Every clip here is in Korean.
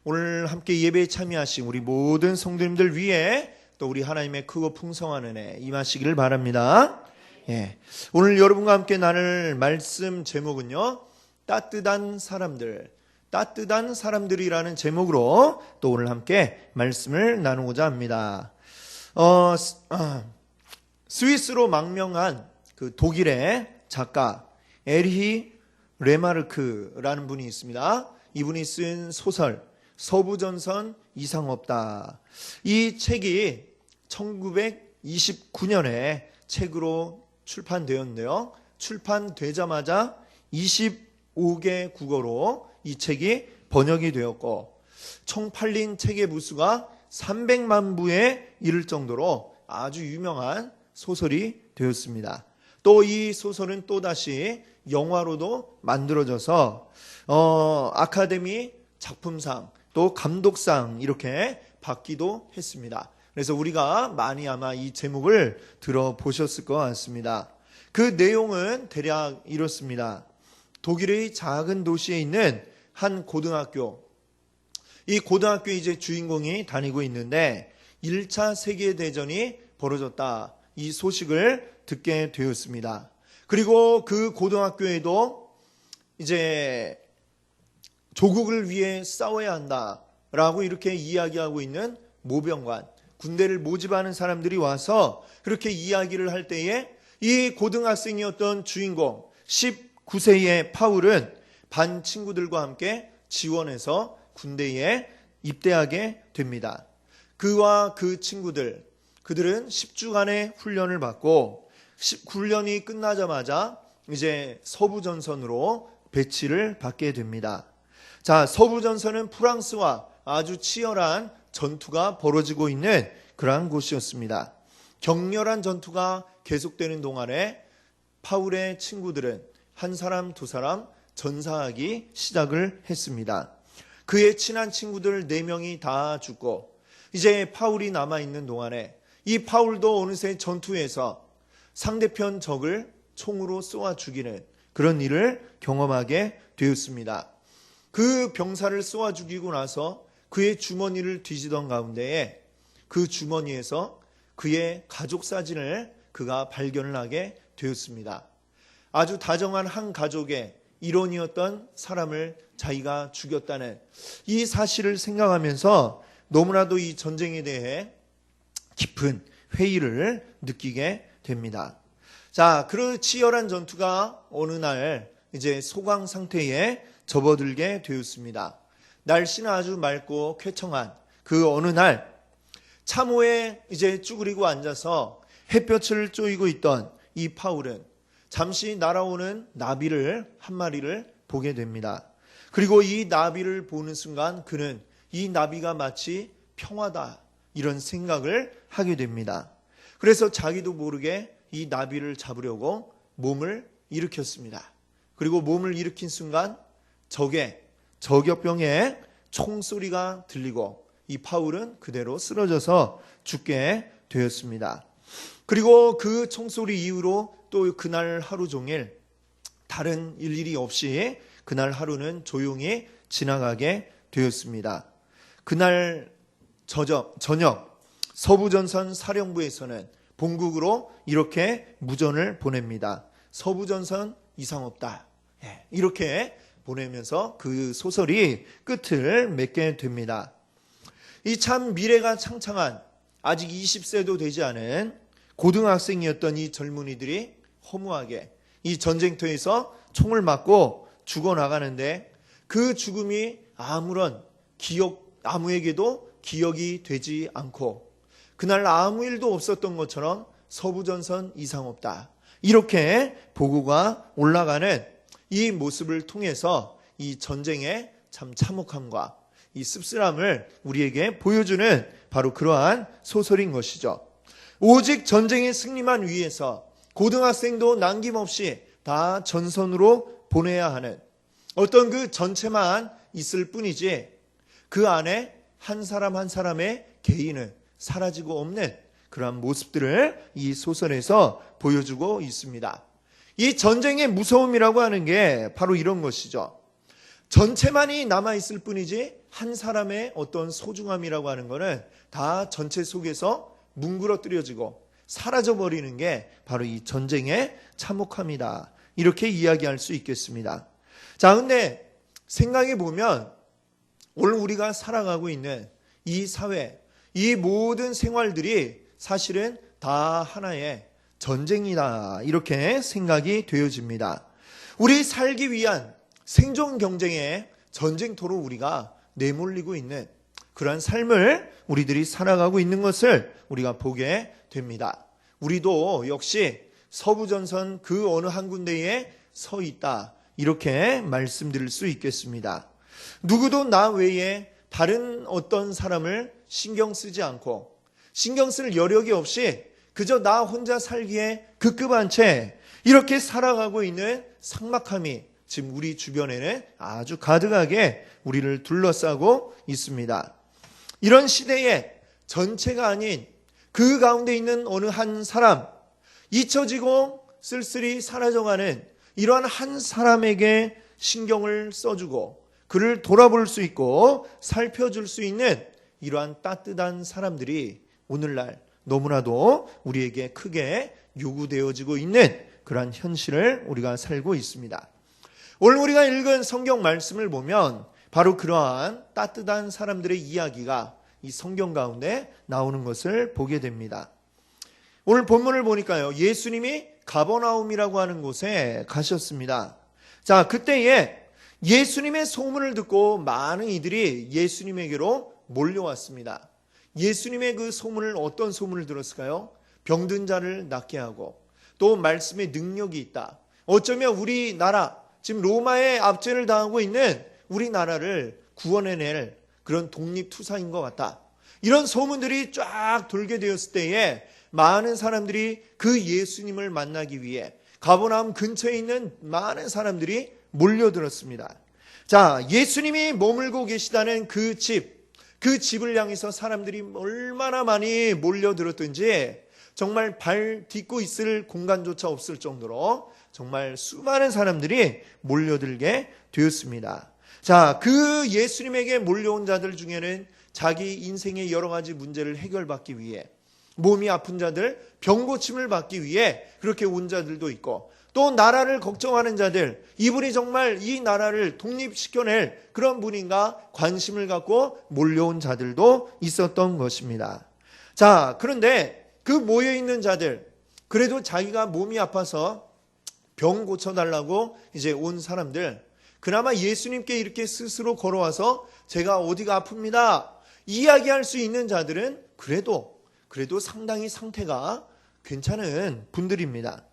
오늘 함께 예배에 참여하신 우리 모든 성도님들 위해 또 우리 하나님의 크고 풍성한 은혜 임하시기를 바랍니다. 오늘 여러분과 함께 나눌 말씀 제목은요, 따뜻한 사람들, 따뜻한 사람들이라는 제목으로 또 오늘 함께 말씀을 나누고자 합니다. 스위스로 망명한 그 독일의 작가 에리히 레마르크라는 분이 있습니다. 이분이 쓴 소설 서부전선 이상 없다. 이 책이 1929년에 책으로 출판되었는데요. 출판되자마자 25개 국어로 이 책이 번역이 되었고 총 팔린 책의 부수가 300만 부에 이를 정도로 아주 유명한 소설이 되었습니다. 또 이 소설은 또다시 영화로도 만들어져서 아카데미 작품상 또 감독상 이렇게 받기도 했습니다. 그래서 우리가 많이 아마 이 제목을 들어보셨을 것 같습니다. 그 내용은 대략 이렇습니다. 독일의 작은 도시에 있는 한 고등학교, 이 고등학교에 이제 주인공이 다니고 있는데 1차 세계대전이 벌어졌다, 이 소식을 듣게 되었습니다. 그리고 그 고등학교에도 이제 조국을 위해 싸워야 한다라고 이렇게 이야기하고 있는 모병관, 군대를 모집하는 사람들이 와서 그렇게 이야기를 할 때에 이 고등학생이었던 주인공 19세의 파울은 반 친구들과 함께 지원해서 군대에 입대하게 됩니다. 그와 그 친구들, 그들은 10주간의 훈련을 받고 훈련이 끝나자마자 이제 서부전선으로 배치를 받게 됩니다. 자, 서부전선은 프랑스와 아주 치열한 전투가 벌어지고 있는 그러한 곳이었습니다. 격렬한 전투가 계속되는 동안에 파울의 친구들은 한 사람 두 사람 전사하기 시작을 했습니다. 그의 친한 친구들 4명이 다 죽고 이제 파울이 남아있는 동안에 이 파울도 어느새 전투에서 상대편 적을 총으로 쏘아 죽이는 그런 일을 경험하게 되었습니다. 그 병사를 쏘아 죽이고 나서 그의 주머니를 뒤지던 가운데에 그 주머니에서 그의 가족 사진을 그가 발견을 하게 되었습니다. 아주 다정한 한 가족의 일원이었던 사람을 자기가 죽였다는 이 사실을 생각하면서 너무나도 이 전쟁에 대해 깊은 회의를 느끼게 됩니다. 자, 그 치열한 전투가 어느 날 이제 소강 상태에 접어들게 되었습니다. 날씨는 아주 맑고 쾌청한 그 어느 날 참호에 이제 쭈그리고 앉아서 햇볕을 쬐이고 있던 이 파울은 잠시 날아오는 나비를 한 마리를 보게 됩니다. 그리고 이 나비를 보는 순간 그는 이 나비가 마치 평화다 이런 생각을 하게 됩니다. 그래서 자기도 모르게 이 나비를 잡으려고 몸을 일으켰습니다. 그리고 몸을 일으킨 순간 저격병의 총소리가 들리고 이 파울은 그대로 쓰러져서 죽게 되었습니다. 그리고 그 총소리 이후로 또 그날 하루 종일 다른 일일이 없이 그날 하루는 조용히 지나가게 되었습니다. 그날 저녁 서부전선 사령부에서는 본국으로 이렇게 무전을 보냅니다. 서부전선 이상 없다. 이렇게 보내면서 그 소설이 끝을 맺게 됩니다. 이 참 미래가 창창한 아직 20세도 되지 않은 고등학생이었던 이 젊은이들이 허무하게 이 전쟁터에서 총을 맞고 죽어나가는데 그 죽음이 아무에게도 기억이 되지 않고 그날 아무 일도 없었던 것처럼 서부전선 이상 없다. 이렇게 보고가 올라가는 이 모습을 통해서 이 전쟁의 참 참혹함과 이 씁쓸함을 우리에게 보여주는 바로 그러한 소설인 것이죠. 오직 전쟁의 승리만 위해서 고등학생도 남김없이 다 전선으로 보내야 하는 어떤 그 전체만 있을 뿐이지 그 안에 한 사람 한 사람의 개인은 사라지고 없는 그러한 모습들을 이 소설에서 보여주고 있습니다. 이 전쟁의 무서움이라고 하는 게 바로 이런 것이죠. 전체만이 남아있을 뿐이지 한 사람의 어떤 소중함이라고 하는 것은 다 전체 속에서 뭉그러뜨려지고 사라져버리는 게 바로 이 전쟁의 참혹함이다. 이렇게 이야기할 수 있겠습니다. 자, 근데 생각해 보면 오늘 우리가 살아가고 있는 이 사회, 이 모든 생활들이 사실은 다 하나의 전쟁이다. 이렇게 생각이 되어집니다. 우리 살기 위한 생존 경쟁의 전쟁터로 우리가 내몰리고 있는 그러한 삶을 우리들이 살아가고 있는 것을 우리가 보게 됩니다. 우리도 역시 서부전선 그 어느 한 군데에 서 있다. 이렇게 말씀드릴 수 있겠습니다. 누구도 나 외에 다른 어떤 사람을 신경 쓰지 않고 신경 쓸 여력이 없이 그저 나 혼자 살기에 급급한 채 이렇게 살아가고 있는 삭막함이 지금 우리 주변에는 아주 가득하게 우리를 둘러싸고 있습니다. 이런 시대에 전체가 아닌 그 가운데 있는 어느 한 사람, 잊혀지고 쓸쓸히 사라져가는 이러한 한 사람에게 신경을 써주고 그를 돌아볼 수 있고 살펴줄 수 있는 이러한 따뜻한 사람들이 오늘날 너무나도 우리에게 크게 요구되어지고 있는 그러한 현실을 우리가 살고 있습니다. 오늘 우리가 읽은 성경 말씀을 보면 바로 그러한 따뜻한 사람들의 이야기가 이 성경 가운데 나오는 것을 보게 됩니다. 오늘 본문을 보니까요, 예수님이 가버나움이라고 하는 곳에 가셨습니다. 자, 그때에 예수님의 소문을 듣고 많은 이들이 예수님에게로 몰려왔습니다. 예수님의 그 소문을 어떤 소문을 들었을까요? 병든 자를 낫게 하고 또 말씀에 능력이 있다. 어쩌면 우리나라 지금 로마의 압제를 당하고 있는 우리나라를 구원해낼 그런 독립투사인 것 같다. 이런 소문들이 쫙 돌게 되었을 때에 많은 사람들이 그 예수님을 만나기 위해 가버나움 근처에 있는 많은 사람들이 몰려들었습니다. 자, 예수님이 머물고 계시다는 그 집을 향해서 사람들이 얼마나 많이 몰려들었든지 정말 발 딛고 있을 공간조차 없을 정도로 정말 수많은 사람들이 몰려들게 되었습니다. 자, 그 예수님에게 몰려온 자들 중에는 자기 인생의 여러 가지 문제를 해결받기 위해 몸이 아픈 자들, 병 고침을 받기 위해 그렇게 온 자들도 있고 또 나라를 걱정하는 자들, 이분이 정말 이 나라를 독립시켜낼 그런 분인가 관심을 갖고 몰려온 자들도 있었던 것입니다. 자, 그런데 그 모여있는 자들, 그래도 자기가 몸이 아파서 병 고쳐달라고 이제 온 사람들, 그나마 예수님께 이렇게 스스로 걸어와서 제가 어디가 아픕니다 이야기할 수 있는 자들은 그래도 상당히 상태가 괜찮은 분들입니다.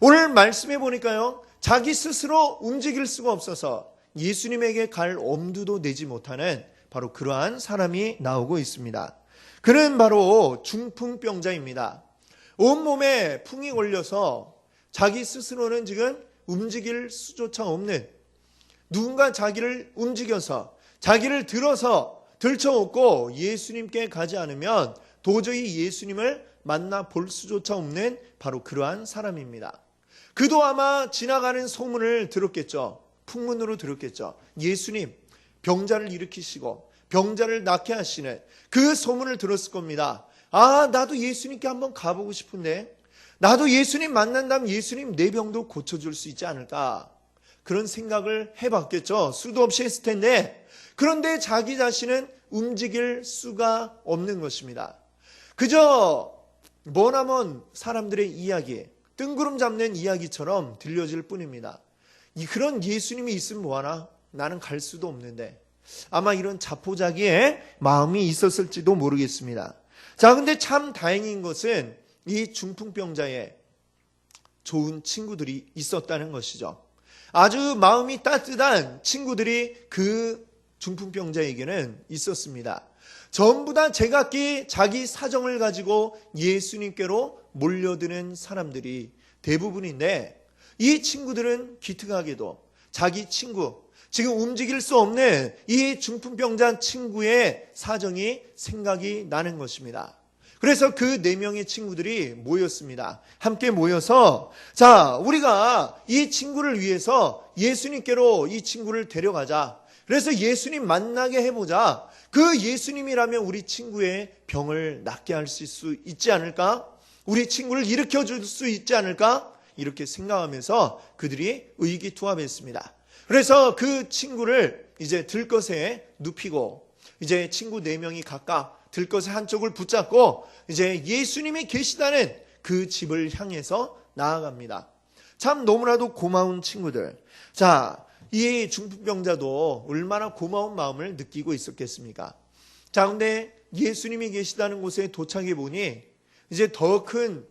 오늘 말씀해 보니까요, 자기 스스로 움직일 수가 없어서 예수님에게 갈 엄두도 내지 못하는 바로 그러한 사람이 나오고 있습니다. 그는 바로 중풍병자입니다. 온몸에 풍이 걸려서 자기 스스로는 지금 움직일 수조차 없는, 누군가 자기를 움직여서 자기를 들어서 들쳐업고 예수님께 가지 않으면 도저히 예수님을 만나볼 수조차 없는 바로 그러한 사람입니다. 그도 아마 지나가는 소문을 들었겠죠. 풍문으로 들었겠죠. 예수님 병자를 일으키시고 병자를 낫게 하시는 그 소문을 들었을 겁니다. 아, 나도 예수님께 한번 가보고 싶은데, 나도 예수님 만난다면 예수님 내 병도 고쳐줄 수 있지 않을까, 그런 생각을 해봤겠죠. 수도 없이 했을 텐데, 그런데 자기 자신은 움직일 수가 없는 것입니다. 그저 머나먼 사람들의 이야기, 뜬구름 잡는 이야기처럼 들려질 뿐입니다. 그런 예수님이 있으면 뭐하나? 나는 갈 수도 없는데. 아마 이런 자포자기의 마음이 있었을지도 모르겠습니다. 자, 근데 참 다행인 것은 이 중풍병자의 좋은 친구들이 있었다는 것이죠. 아주 마음이 따뜻한 친구들이 그 중풍병자에게는 있었습니다. 전부 다 제각기 자기 사정을 가지고 예수님께로 몰려드는 사람들이 대부분인데, 이 친구들은 기특하게도 자기 친구, 지금 움직일 수 없는 이 중풍병자 친구의 사정이 생각이 나는 것입니다. 그래서 그 4명의 친구들이 모였습니다. 함께 모여서, 자, 우리가 이 친구를 위해서 예수님께로 이 친구를 데려가자. 그래서 예수님 만나게 해보자. 그 예수님이라면 우리 친구의 병을 낫게 할 수 있지 않을까? 우리 친구를 일으켜줄 수 있지 않을까? 이렇게 생각하면서 그들이 의기투합했습니다. 그래서 그 친구를 이제 들것에 눕히고 이제 친구 4명이 각각 들것의 한쪽을 붙잡고 이제 예수님이 계시다는 그 집을 향해서 나아갑니다. 참 너무나도 고마운 친구들. 자, 이 중풍병자도 얼마나 고마운 마음을 느끼고 있었겠습니까? 자, 근데 예수님이 계시다는 곳에 도착해 보니 이제 더 큰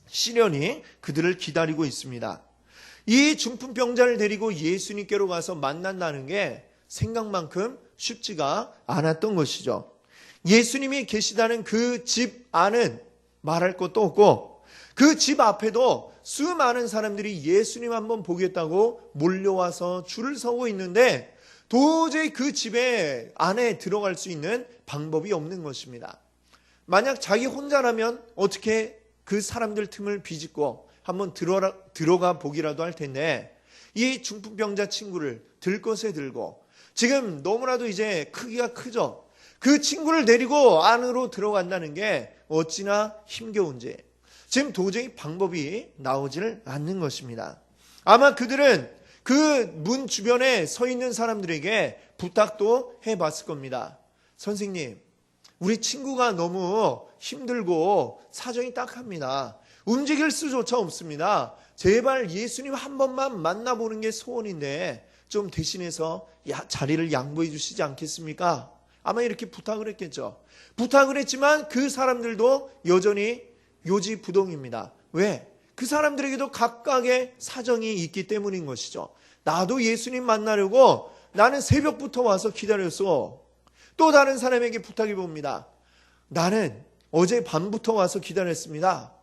시련이 그들을 기다리고 있습니다. 이 중풍병자를 데리고 예수님께로 가서 만난다는 게 생각만큼 쉽지가 않았던 것이죠. 예수님이 계시다는 그 집 안은 말할 것도 없고 그 집 앞에도 수많은 사람들이 예수님 한번 보겠다고 몰려와서 줄을 서고 있는데 도저히 그 집에 안에 들어갈 수 있는 방법이 없는 것입니다. 만약 자기 혼자라면 어떻게 그 사람들 틈을 비집고 한번 들어가 보기라도 할 텐데 이 중풍병자 친구를 들것에 들고 지금 너무나도 이제 크기가 크죠. 그 친구를 데리고 안으로 들어간다는 게 어찌나 힘겨운지 지금 도저히 방법이 나오지를 않는 것입니다. 아마 그들은 그 문 주변에 서 있는 사람들에게 부탁도 해봤을 겁니다. 선생님, 우리 친구가 너무 힘들고 사정이 딱합니다. 움직일 수조차 없습니다. 제발 예수님 한 번만 만나보는 게 소원인데 좀 대신해서 자리를 양보해 주시지 않겠습니까? 아마 이렇게 부탁을 했겠죠. 부탁을 했지만 그 사람들도 여전히 요지부동입니다. 왜? 그 사람들에게도 각각의 사정이 있기 때문인 것이죠. 나도 예수님 만나려고 나는 새벽부터 와서 기다렸어. 또 다른 사람에게 부탁해 봅니다. 나는 어제 밤부터 와서 기다렸습니다.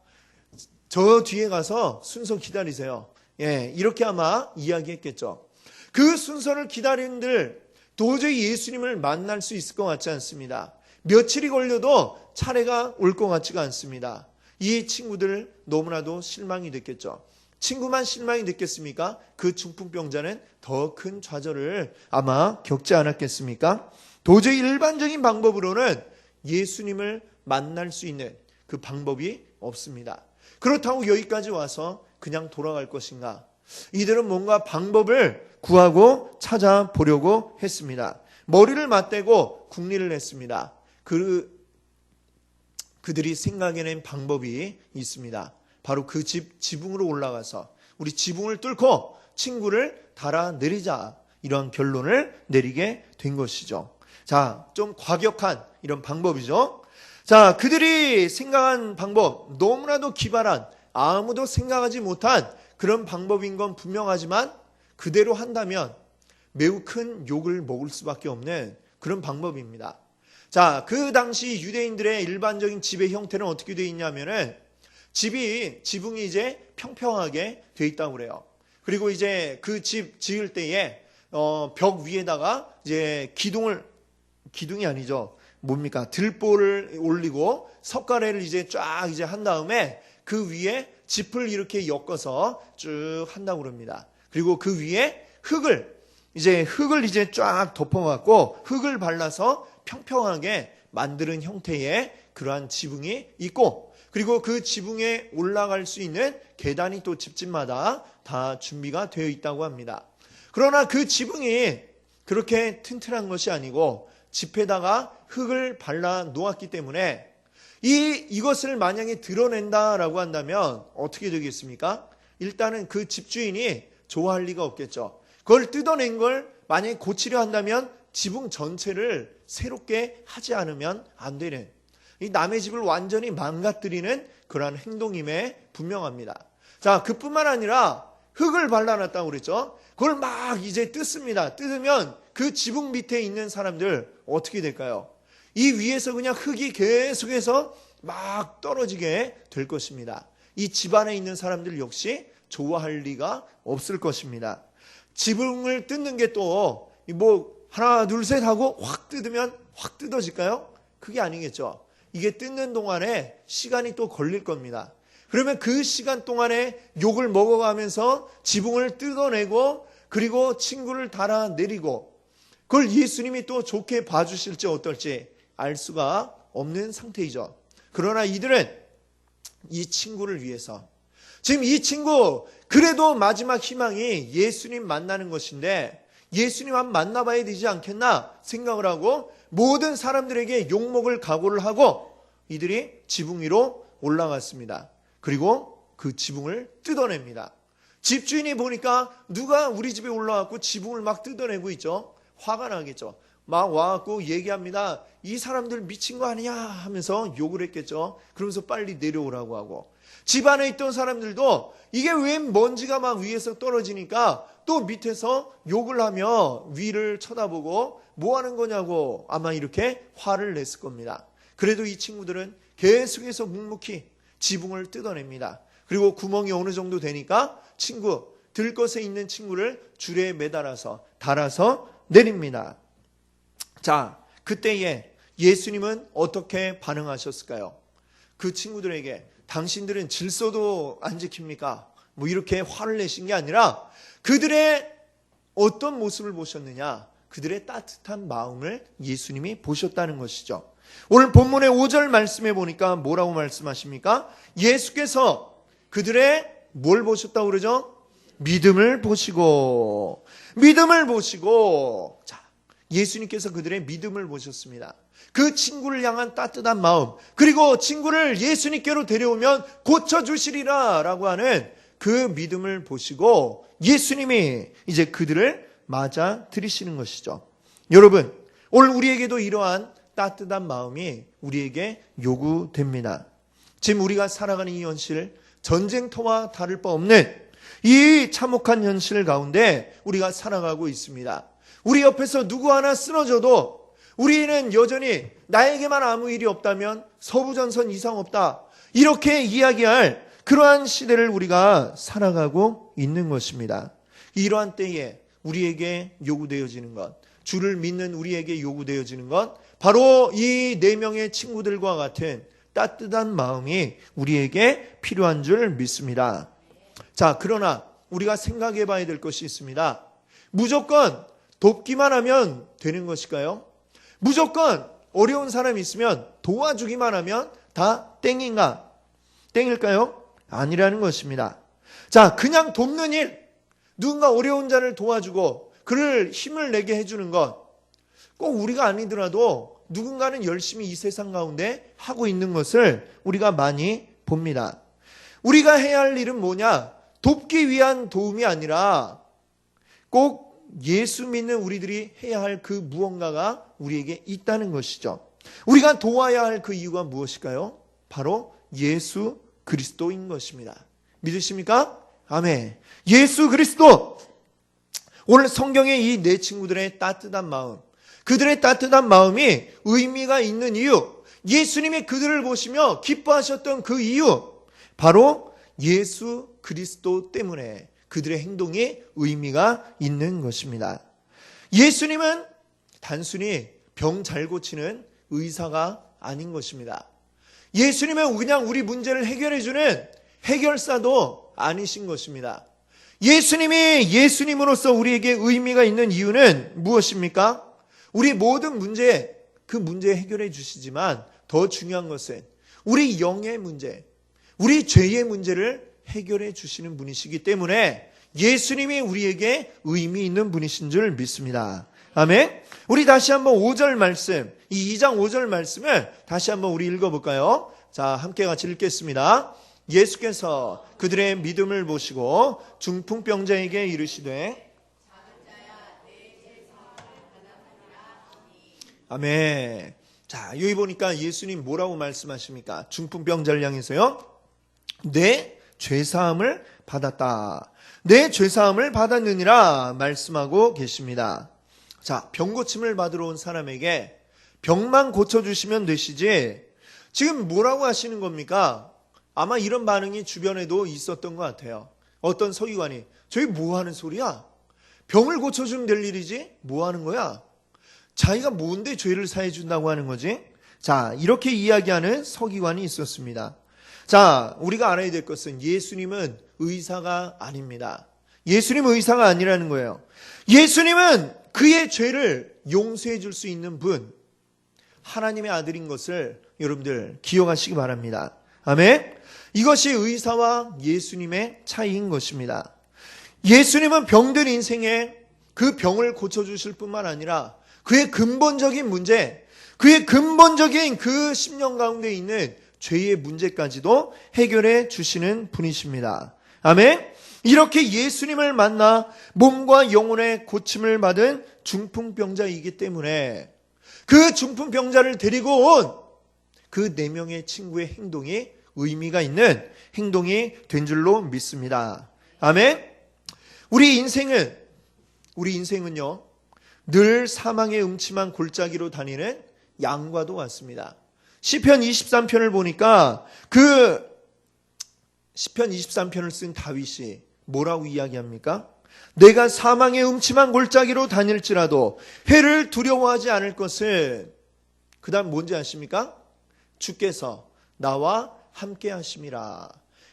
저 뒤에 가서 순서 기다리세요. 예, 이렇게 아마 이야기했겠죠. 그 순서를 기다린들 도저히 예수님을 만날 수 있을 것 같지 않습니다. 며칠이 걸려도 차례가 올 것 같지가 않습니다. 이 친구들 너무나도 실망이 됐겠죠. 친구만 실망이 됐겠습니까? 그 중풍병자는 더 큰 좌절을 아마 겪지 않았겠습니까? 도저히 일반적인 방법으로는 예수님을 만날 수 있는 그 방법이 없습니다. 그렇다고 여기까지 와서 그냥 돌아갈 것인가? 이들은 뭔가 방법을 구하고 찾아보려고 했습니다. 머리를 맞대고 궁리를 했습니다. 그들이 생각해낸 방법이 있습니다. 바로 그 지붕으로 올라가서 우리 지붕을 뚫고 친구를 달아내리자, 이런 결론을 내리게 된 것이죠. 자, 좀 과격한 이런 방법이죠. 자, 그들이 생각한 방법, 너무나도 기발한, 아무도 생각하지 못한 그런 방법인 건 분명하지만 그대로 한다면 매우 큰 욕을 먹을 수밖에 없는 그런 방법입니다. 자, 그 당시 유대인들의 일반적인 집의 형태는 어떻게 되어 있냐면은 지붕이 이제 평평하게 되어 있다고 그래요. 그리고 이제 그 집 지을 때에 벽 위에다가 이제 기둥이 아니죠. 뭡니까? 들보를 올리고 석가래를 이제 쫙 이제 한 다음에 그 위에 짚을 이렇게 엮어서 쭉 한다고 그럽니다. 그리고 그 위에 흙을 이제 쫙 덮어갖고 흙을 발라서 평평하게 만드는 형태의 그러한 지붕이 있고, 그리고 그 지붕에 올라갈 수 있는 계단이 또 집집마다 다 준비가 되어 있다고 합니다. 그러나 그 지붕이 그렇게 튼튼한 것이 아니고 짚에다가 흙을 발라 놓았기 때문에 이것을 만약에 드러낸다라고 한다면 어떻게 되겠습니까? 일단은 그 집주인이 좋아할 리가 없겠죠. 그걸 뜯어낸 걸 만약에 고치려 한다면 지붕 전체를 새롭게 하지 않으면 안 되는, 이 남의 집을 완전히 망가뜨리는 그러한 행동임에 분명합니다. 자, 그뿐만 아니라 흙을 발라놨다고 그랬죠. 그걸 막 이제 뜯습니다. 뜯으면 그 지붕 밑에 있는 사람들 어떻게 될까요? 이 위에서 그냥 흙이 계속해서 막 떨어지게 될 것입니다. 이 집 안에 있는 사람들 역시 좋아할 리가 없을 것입니다. 지붕을 뜯는 게 또 하나 둘 셋 하고 확 뜯으면 확 뜯어질까요? 그게 아니겠죠. 이게 뜯는 동안에 시간이 또 걸릴 겁니다. 그러면 그 시간 동안에 욕을 먹어가면서 지붕을 뜯어내고 그리고 친구를 달아내리고 그걸 예수님이 또 좋게 봐주실지 어떨지 알 수가 없는 상태이죠. 그러나 이들은 이 친구를 위해서, 지금 이 친구 그래도 마지막 희망이 예수님 만나는 것인데 예수님 한번 만나봐야 되지 않겠나 생각을 하고 모든 사람들에게 욕먹을 각오를 하고 이들이 지붕 위로 올라갔습니다. 그리고 그 지붕을 뜯어냅니다. 집주인이 보니까 누가 우리 집에 올라왔고 지붕을 막 뜯어내고 있죠. 화가 나겠죠. 막 와갖고 얘기합니다. 이 사람들 미친 거 아니냐 하면서 욕을 했겠죠. 그러면서 빨리 내려오라고 하고, 집 안에 있던 사람들도 이게 왜 먼지가 막 위에서 떨어지니까 또 밑에서 욕을 하며 위를 쳐다보고 뭐 하는 거냐고 아마 이렇게 화를 냈을 겁니다. 그래도 이 친구들은 계속해서 묵묵히 지붕을 뜯어냅니다. 그리고 구멍이 어느 정도 되니까 들것에 있는 친구를 줄에 매달아서 달아서 내립니다. 자, 그때에 예수님은 어떻게 반응하셨을까요? 그 친구들에게 당신들은 질서도 안 지킵니까? 뭐 이렇게 화를 내신 게 아니라 그들의 어떤 모습을 보셨느냐? 그들의 따뜻한 마음을 예수님이 보셨다는 것이죠. 오늘 본문의 5절 말씀에 보니까 뭐라고 말씀하십니까? 예수께서 그들의 뭘 보셨다고 그러죠? 믿음을 보시고. 자, 예수님께서 그들의 믿음을 보셨습니다. 그 친구를 향한 따뜻한 마음, 그리고 친구를 예수님께로 데려오면 고쳐주시리라 라고 하는 그 믿음을 보시고 예수님이 이제 그들을 맞아 들이시는 것이죠. 여러분, 오늘 우리에게도 이러한 따뜻한 마음이 우리에게 요구됩니다. 지금 우리가 살아가는 이 현실, 전쟁터와 다를 바 없는 이 참혹한 현실 가운데 우리가 살아가고 있습니다. 우리 옆에서 누구 하나 쓰러져도 우리는 여전히 나에게만 아무 일이 없다면 서부전선 이상 없다, 이렇게 이야기할 그러한 시대를 우리가 살아가고 있는 것입니다. 이러한 때에 우리에게 요구되어지는 것, 주를 믿는 우리에게 요구되어지는 것, 바로 이 4명의 친구들과 같은 따뜻한 마음이 우리에게 필요한 줄 믿습니다. 자, 그러나 우리가 생각해 봐야 될 것이 있습니다. 무조건 돕기만 하면 되는 것일까요? 무조건 어려운 사람이 있으면 도와주기만 하면 다 땡일까요? 아니라는 것입니다. 자, 그냥 돕는 일, 누군가 어려운 자를 도와주고 그를 힘을 내게 해주는 것, 꼭 우리가 아니더라도 누군가는 열심히 이 세상 가운데 하고 있는 것을 우리가 많이 봅니다. 우리가 해야 할 일은 뭐냐? 돕기 위한 도움이 아니라 꼭 예수 믿는 우리들이 해야 할 그 무언가가 우리에게 있다는 것이죠. 우리가 도와야 할 그 이유가 무엇일까요? 바로 예수 그리스도인 것입니다. 믿으십니까? 아멘. 예수 그리스도. 오늘 성경의 이 4 친구들의 따뜻한 마음, 그들의 따뜻한 마음이 의미가 있는 이유, 예수님이 그들을 보시며 기뻐하셨던 그 이유, 바로 예수 그리스도 때문에 그들의 행동이 의미가 있는 것입니다. 예수님은 단순히 병 잘 고치는 의사가 아닌 것입니다. 예수님은 그냥 우리 문제를 해결해주는 해결사도 아니신 것입니다. 예수님이 예수님으로서 우리에게 의미가 있는 이유는 무엇입니까? 우리 모든 문제, 그 문제 해결해 주시지만 더 중요한 것은 우리 영의 문제, 우리 죄의 문제를 해결해 주시는 분이시기 때문에 예수님이 우리에게 의미 있는 분이신 줄 믿습니다. 아멘. 우리 다시 한번 5절 말씀, 이 2장 5절 말씀을 다시 한번 우리 읽어볼까요? 자, 함께 같이 읽겠습니다. 예수께서 그들의 믿음을 보시고 중풍병자에게 이르시되, 아멘. 자, 여기 보니까 예수님 뭐라고 말씀하십니까? 중풍병자를 향해서요, 내 죄사함을 받았다, 내 죄사함을 받았느니라 말씀하고 계십니다. 자, 병고침을 받으러 온 사람에게 병만 고쳐주시면 되시지 지금 뭐라고 하시는 겁니까? 아마 이런 반응이 주변에도 있었던 것 같아요. 어떤 서기관이, 저기 뭐 하는 소리야? 병을 고쳐주면 될 일이지 뭐 하는 거야? 자기가 뭔데 죄를 사해 준다고 하는 거지? 자, 이렇게 이야기하는 서기관이 있었습니다. 자, 우리가 알아야 될 것은 예수님은 의사가 아닙니다. 예수님 의사가 아니라는 거예요. 예수님은 그의 죄를 용서해 줄 수 있는 분, 하나님의 아들인 것을 여러분들 기억하시기 바랍니다. 아멘. 이것이 의사와 예수님의 차이인 것입니다. 예수님은 병든 인생에 그 병을 고쳐주실 뿐만 아니라 그의 근본적인 문제, 그의 근본적인 그 심령 가운데 있는 죄의 문제까지도 해결해 주시는 분이십니다. 아멘. 이렇게 예수님을 만나 몸과 영혼의 고침을 받은 중풍병자이기 때문에 그 중풍병자를 데리고 온 그 4명의 친구의 행동이 의미가 있는 행동이 된 줄로 믿습니다. 아멘. 우리 인생은요 늘 사망의 음침한 골짜기로 다니는 양과도 같습니다. 시편 23편을 보니까 그 시편 23편을 쓴 다윗이 뭐라고 이야기합니까? 내가 사망의 음침한 골짜기로 다닐지라도 해를 두려워하지 않을 것은, 그 다음 뭔지 아십니까? 주께서 나와 함께 하심이라.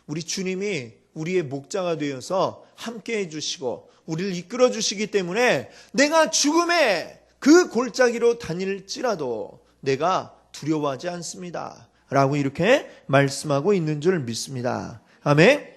우리 주님이 우리의 목자가 되어서 함께 해주시고 우리를 이끌어 주시기 때문에 내가 죽음의 그 골짜기로 다닐지라도 내가 두려워하지 않습니다 라고 이렇게 말씀하고 있는 줄 믿습니다. 아멘.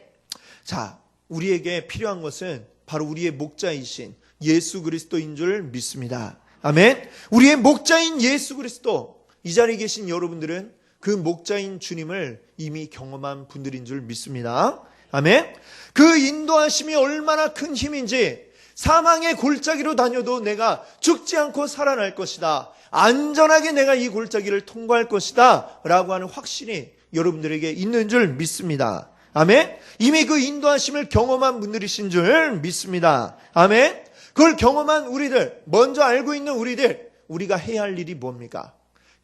자, 우리에게 필요한 것은 바로 우리의 목자이신 예수 그리스도인 줄 믿습니다. 아멘. 우리의 목자인 예수 그리스도, 이 자리에 계신 여러분들은 그 목자인 주님을 이미 경험한 분들인 줄 믿습니다. 아멘. 그 인도하심이 얼마나 큰 힘인지, 사망의 골짜기로 다녀도 내가 죽지 않고 살아날 것이다, 안전하게 내가 이 골짜기를 통과할 것이다 라고 하는 확신이 여러분들에게 있는 줄 믿습니다. 아멘. 이미 그 인도하심을 경험한 분들이신 줄 믿습니다. 아멘. 그걸 경험한 우리들, 먼저 알고 있는 우리들, 우리가 해야 할 일이 뭡니까?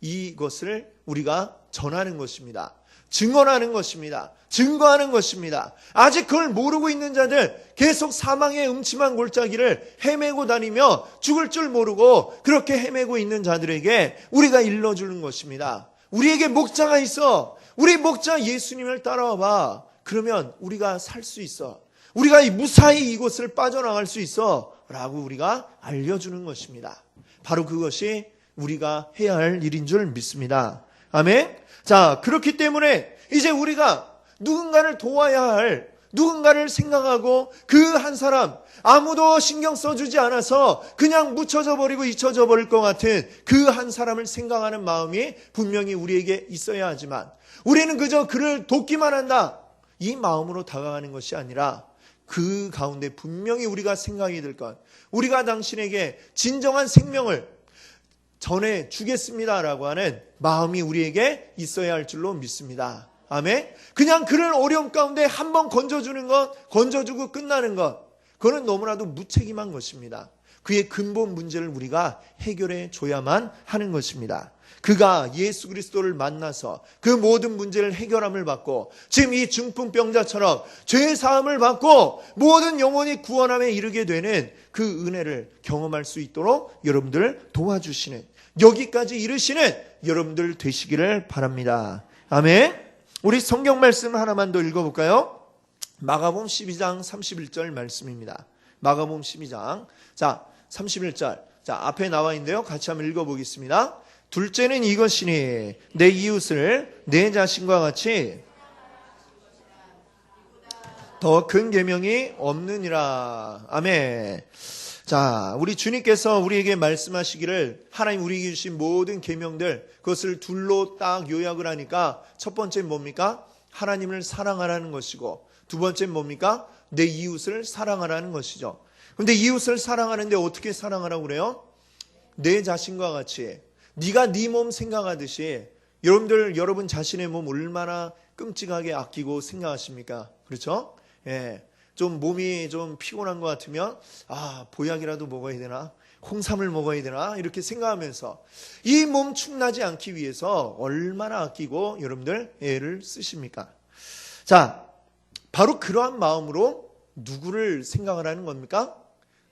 이것을 우리가 전하는 것입니다. 증언하는 것입니다. 증거하는 것입니다. 아직 그걸 모르고 있는 자들, 계속 사망의 음침한 골짜기를 헤매고 다니며 죽을 줄 모르고 그렇게 헤매고 있는 자들에게 우리가 일러주는 것입니다. 우리에게 목자가 있어. 우리 목자 예수님을 따라와 봐. 그러면 우리가 살 수 있어. 우리가 무사히 이곳을 빠져나갈 수 있어 라고 우리가 알려주는 것입니다. 바로 그것이 우리가 해야 할 일인 줄 믿습니다. 아멘. 자, 그렇기 때문에 이제 우리가 누군가를 도와야 할, 누군가를 생각하고 그 한 사람, 아무도 신경 써주지 않아서 그냥 묻혀져 버리고 잊혀져 버릴 것 같은 그 한 사람을 생각하는 마음이 분명히 우리에게 있어야 하지만, 우리는 그저 그를 돕기만 한다, 이 마음으로 다가가는 것이 아니라 그 가운데 분명히 우리가 생각이 될 것, 우리가 당신에게 진정한 생명을 전해주겠습니다라고 하는 마음이 우리에게 있어야 할 줄로 믿습니다. 아멘. 그냥 그를 어려움 가운데 한번 건져주는 것, 건져주고 끝나는 것, 그거는 너무나도 무책임한 것입니다. 그의 근본 문제를 우리가 해결해 줘야만 하는 것입니다. 그가 예수 그리스도를 만나서 그 모든 문제를 해결함을 받고 지금 이 중풍병자처럼 죄 사함을 받고 모든 영혼이 구원함에 이르게 되는 그 은혜를 경험할 수 있도록 여러분들을 도와주시는, 여기까지 이르시는 여러분들 되시기를 바랍니다. 아멘. 우리 성경 말씀 하나만 더 읽어볼까요? 마가복음 12장 31절 말씀입니다. 마가복음 12장, 자 31절, 자 앞에 나와 있는데요, 같이 한번 읽어보겠습니다. 둘째는 이것이니 내 이웃을 내 자신과 같이 더 큰 계명이 없느니라. 아멘. 자, 우리 주님께서 우리에게 말씀하시기를 하나님 우리에게 주신 모든 계명들, 그것을 둘로 딱 요약을 하니까 첫 번째는 뭡니까? 하나님을 사랑하라는 것이고, 두 번째는 뭡니까? 내 이웃을 사랑하라는 것이죠. 그런데 이웃을 사랑하는데 어떻게 사랑하라고 그래요? 내 자신과 같이. 네가 네 몸 생각하듯이. 여러분 자신의 몸 얼마나 끔찍하게 아끼고 생각하십니까? 그렇죠? 예. 좀 몸이 좀 피곤한 것 같으면 보약이라도 먹어야 되나? 홍삼을 먹어야 되나? 이렇게 생각하면서 이 몸 축나지 않기 위해서 얼마나 아끼고 여러분들 애를 쓰십니까? 자, 바로 그러한 마음으로 누구를 생각하라는 겁니까?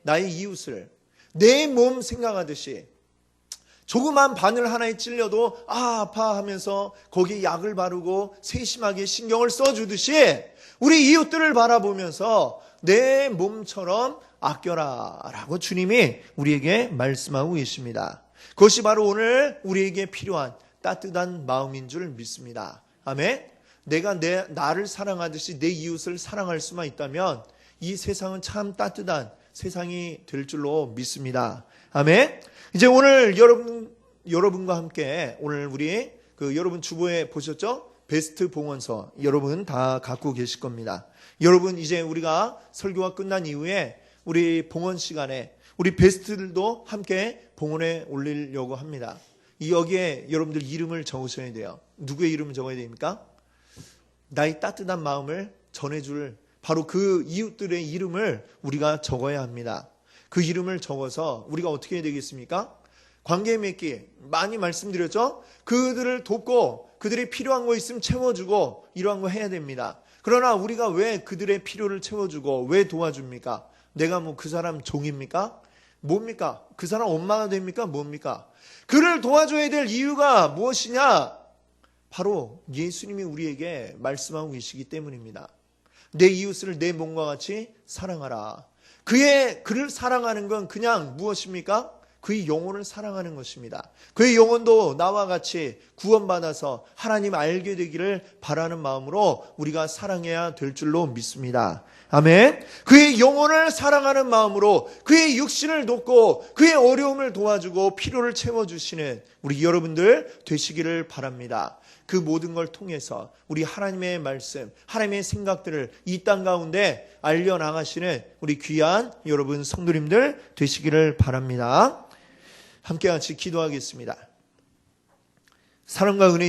나의 이웃을 내 몸 생각하듯이. 조그만 바늘 하나에 찔려도 아파하면서 거기에 약을 바르고 세심하게 신경을 써주듯이 우리 이웃들을 바라보면서 내 몸처럼 아껴라 라고 주님이 우리에게 말씀하고 계십니다. 그것이 바로 오늘 우리에게 필요한 따뜻한 마음인 줄 믿습니다. 아멘. 내가 나를 사랑하듯이 내 이웃을 사랑할 수만 있다면 이 세상은 참 따뜻한 세상이 될 줄로 믿습니다. 아멘. 이제 오늘 여러분과 함께 오늘 우리 여러분 주보에 보셨죠? 베스트 봉헌서 여러분 다 갖고 계실 겁니다. 여러분 이제 우리가 설교가 끝난 이후에 우리 봉헌 시간에 우리 베스트들도 함께 봉헌에 올리려고 합니다. 여기에 여러분들 이름을 적으셔야 돼요. 누구의 이름을 적어야 됩니까? 나의 따뜻한 마음을 전해줄 바로 그 이웃들의 이름을 우리가 적어야 합니다. 그 이름을 적어서 우리가 어떻게 해야 되겠습니까? 관계 맺기 많이 말씀드렸죠? 그들을 돕고 그들이 필요한 거 있으면 채워주고 이러한 거 해야 됩니다. 그러나 우리가 왜 그들의 필요를 채워주고 왜 도와줍니까? 내가 뭐 그 사람 종입니까? 뭡니까? 그 사람 엄마가 됩니까? 뭡니까? 그를 도와줘야 될 이유가 무엇이냐? 바로 예수님이 우리에게 말씀하고 계시기 때문입니다. 내 이웃을 내 몸과 같이 사랑하라. 그를 사랑하는 건 그냥 무엇입니까? 그의 영혼을 사랑하는 것입니다. 그의 영혼도 나와 같이 구원받아서 하나님 알게 되기를 바라는 마음으로 우리가 사랑해야 될 줄로 믿습니다. 아멘. 그의 영혼을 사랑하는 마음으로 그의 육신을 돕고 그의 어려움을 도와주고 필요를 채워주시는 우리 여러분들 되시기를 바랍니다. 그 모든 걸 통해서 우리 하나님의 말씀, 하나님의 생각들을 이 땅 가운데 알려나가시는 우리 귀한 여러분 성도님들 되시기를 바랍니다. 함께 같이 기도하겠습니다. 사랑과 은혜